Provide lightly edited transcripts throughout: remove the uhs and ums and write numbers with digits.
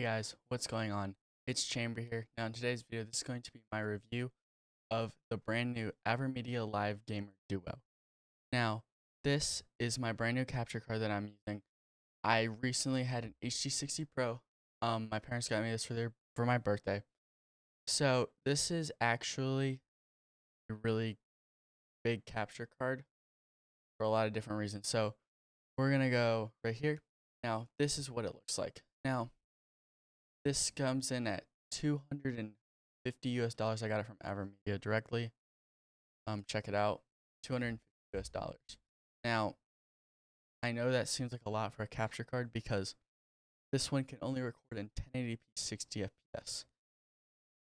Hey guys, what's going on? It's Chamber here. Now in today's video, this is going to be my review of the brand new AVerMedia Live Gamer Duo. Now, this is my brand new capture card that I'm using. I recently had an HD60 Pro. My parents got me this for my birthday. So this is actually a really big capture card for a lot of different reasons. So we're gonna go right here. Now, this is what it looks like. Now, this comes in at 250 US dollars. I got it from AVerMedia directly. Check it out. 250 US dollars. Now, I know that seems like a lot for a capture card because this one can only record in 1080p 60 FPS.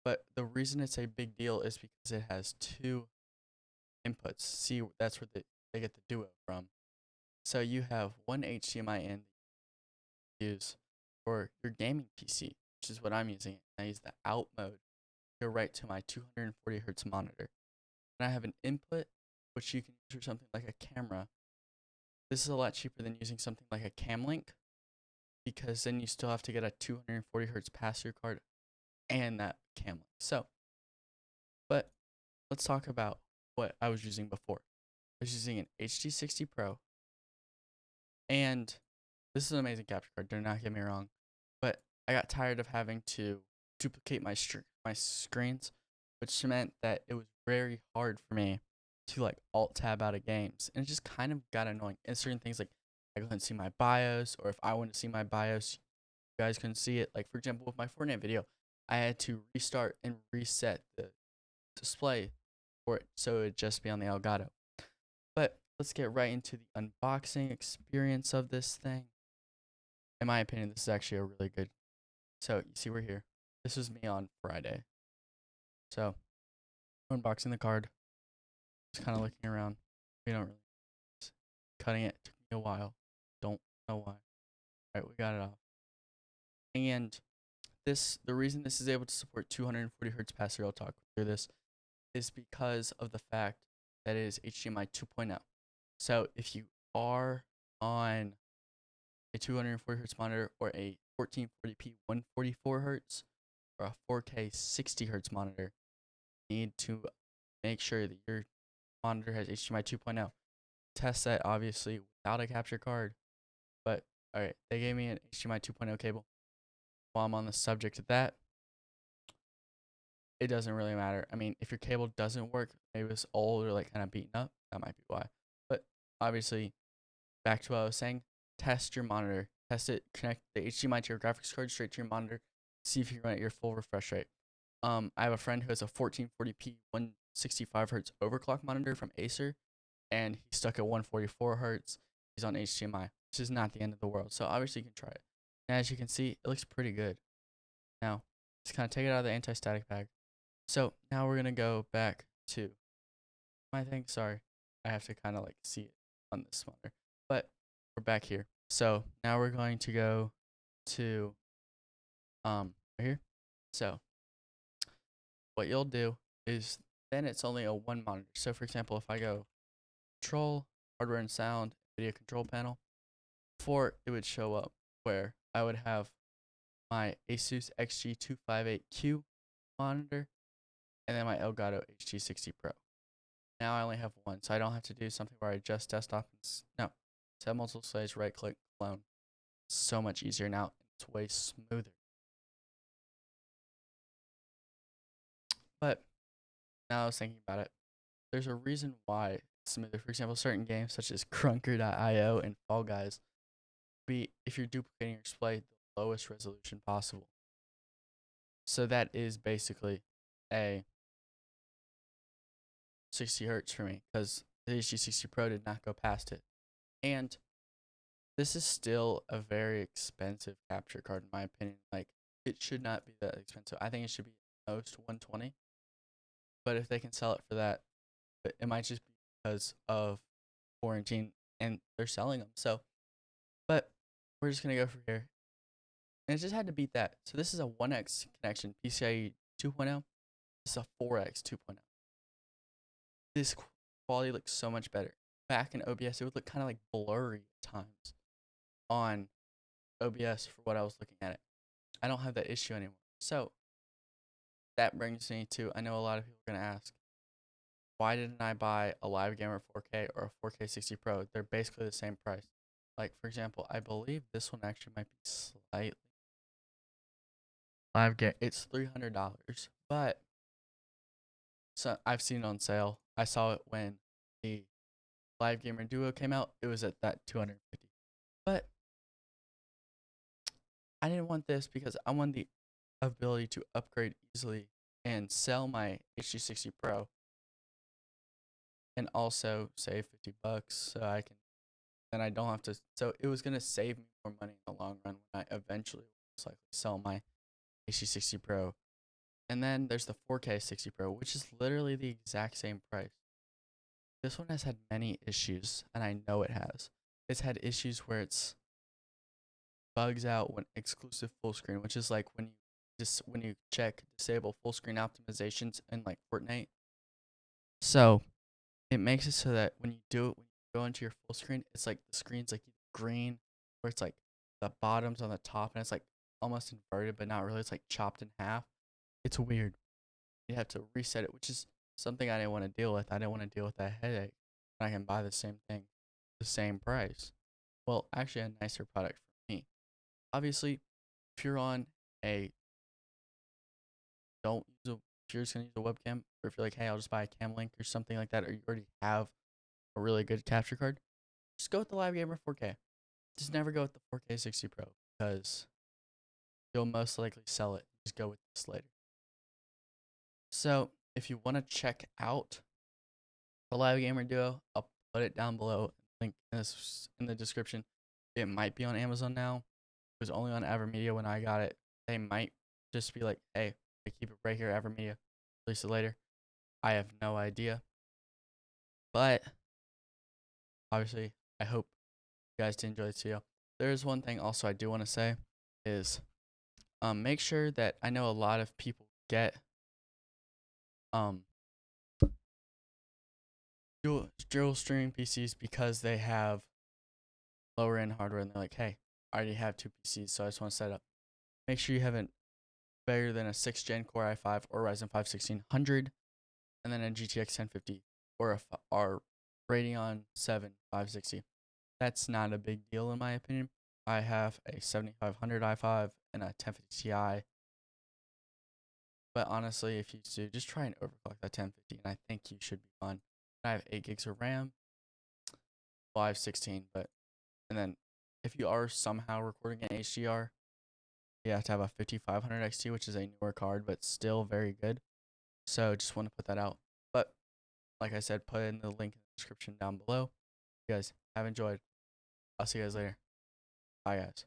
But the reason it's a big deal is because it has two inputs. See, that's where they get the Duo from. So you have one HDMI in that you use for your gaming PC, which is what I'm using. I use the out mode to go right to my 240 hertz monitor. And I have an input, which you can use for something like a camera. This is a lot cheaper than using something like a cam link, because then you still have to get a 240 hertz pass-through card and that cam link. So, but let's talk about what I was using before. I was using an HD60 Pro, and this is an amazing capture card, do not get me wrong, but I got tired of having to duplicate my screens, which meant that it was very hard for me to like alt tab out of games, and it just kind of got annoying. And certain things, like I couldn't see my BIOS, or if I wanted to see my BIOS, you guys couldn't see it. Like for example, with my Fortnite video, I had to restart and reset the display for it so it would just be on the Elgato. But let's get right into the unboxing experience of this thing. In my opinion, this is actually a really good. So you see, we're here. This was me on Friday. So unboxing the card. Just kind of looking around. We don't really. Cutting it took me a while. Don't know why. Alright, we got it off. And the reason this is able to support 240 hertz pass-through, I'll talk through this, is because of the fact that it is HDMI 2.0. So if you are on a 240 hertz monitor or a 1440p 144 hertz or a 4K 60 hertz monitor, you need to make sure that your monitor has HDMI 2.0. Test that obviously without a capture card, but alright, they gave me an HDMI 2.0 cable. While I'm on the subject of that, it doesn't really matter. I mean, if your cable doesn't work, maybe it's old or like kind of beaten up, that might be why. But obviously, back to what I was saying, test your monitor. Test it, connect the HDMI to your graphics card straight to your monitor, see if you can run at your full refresh rate. I have a friend who has a 1440p 165 hertz overclock monitor from Acer, and he's stuck at 144 hertz. He's on HDMI, which is not the end of the world. So obviously you can try it. And as you can see, it looks pretty good. Now, just kind of take it out of the anti-static bag. So now we're going to go back to my thing. Sorry, I have to kind of like see it on this monitor. But we're back here. So now we're going to go to right here. So what you'll do is then it's only a one monitor. So for example, if I go control, hardware and sound, video control panel, before it would show up where I would have my Asus XG258Q monitor and then my Elgato HD60 Pro. Now I only have one, so I don't have to do something where I adjust desktop. No, set multiple slash, right click, clone. So much easier now. It's way smoother. But now I was thinking about it. There's a reason why it's smoother. For example, certain games such as Crunker.io and Fall Guys be, if you're duplicating your display, the lowest resolution possible. So that is basically a 60 hertz for me, because the HD60 Pro did not go past it. And this is still a very expensive capture card in my opinion. Like, it should not be that expensive. I think it should be at most 120. But if they can sell it for that, but it might just be because of quarantine and they're selling them. So, but we're just gonna go for here. And it just had to beat that. So this is a 1x connection PCIe 2.0. This is a 4x 2.0. This quality looks so much better. Back in OBS, it would look kind of like blurry at times on OBS for what I was looking at it. I don't have that issue anymore. So that brings me to, I know a lot of people are going to ask, why didn't I buy a Live Gamer 4K or a 4K 60 Pro? They're basically the same price. Like, for example, I believe this one actually might be slightly Live Game. It's $300, but so I've seen it on sale. I saw it when the Live Gamer Duo came out. It was at that 250. But I didn't want this because I want the ability to upgrade easily and sell my HD60 Pro and also save $50 so I can then I don't have to. So it was gonna save me more money in the long run when I eventually most likely sell my HD60 Pro. And then there's the 4K 60 Pro, which is literally the exact same price. This one has had many issues, and I know it has. It's had issues where it's bugs out when exclusive full screen, which is like when you check disable full screen optimizations in like Fortnite. So it makes it so that when you do it, when you go into your full screen, it's like the screen's like green, where it's like the bottom's on the top and it's like almost inverted, but not really. It's like chopped in half. It's weird. You have to reset it, which is something I didn't want to deal with. I didn't want to deal with that headache. I can buy the same thing, the same price. Well, actually, a nicer product for me. Obviously, if you're on a don't use a if you're just gonna use a webcam, or if you're like, hey, I'll just buy a cam link or something like that, or you already have a really good capture card, just go with the Live Gamer 4K. Just never go with the 4K 60 Pro because you'll most likely sell it. Just go with this later. So if you want to check out the Live Gamer Duo, I'll put it down below. Link in the description. It might be on Amazon now. It was only on AVerMedia when I got it. They might just be like, hey, they keep it right here, AVerMedia. Release it later. I have no idea. But obviously, I hope you guys did enjoy this video. There is one thing also I do want to say is make sure that I know a lot of people get um dual streaming PCs because they have lower end hardware and they're like, hey, I already have two PCs, so I just want to set up. Make sure you have a better than a 6th gen Core i5 or Ryzen 5 1600, and then a GTX 1050 or Radeon 7 560. That's not a big deal in my opinion. I have a 7500 i5 and a 1050 Ti. But honestly, if you do, just try and overclock that 1050, and I think you should be fine. I have 8 gigs of RAM. Well, I have 16, but and then if you are somehow recording in HDR, you have to have a 5500 XT, which is a newer card, but still very good. So just want to put that out. But like I said, put in the link in the description down below. You guys have enjoyed. I'll see you guys later. Bye, guys.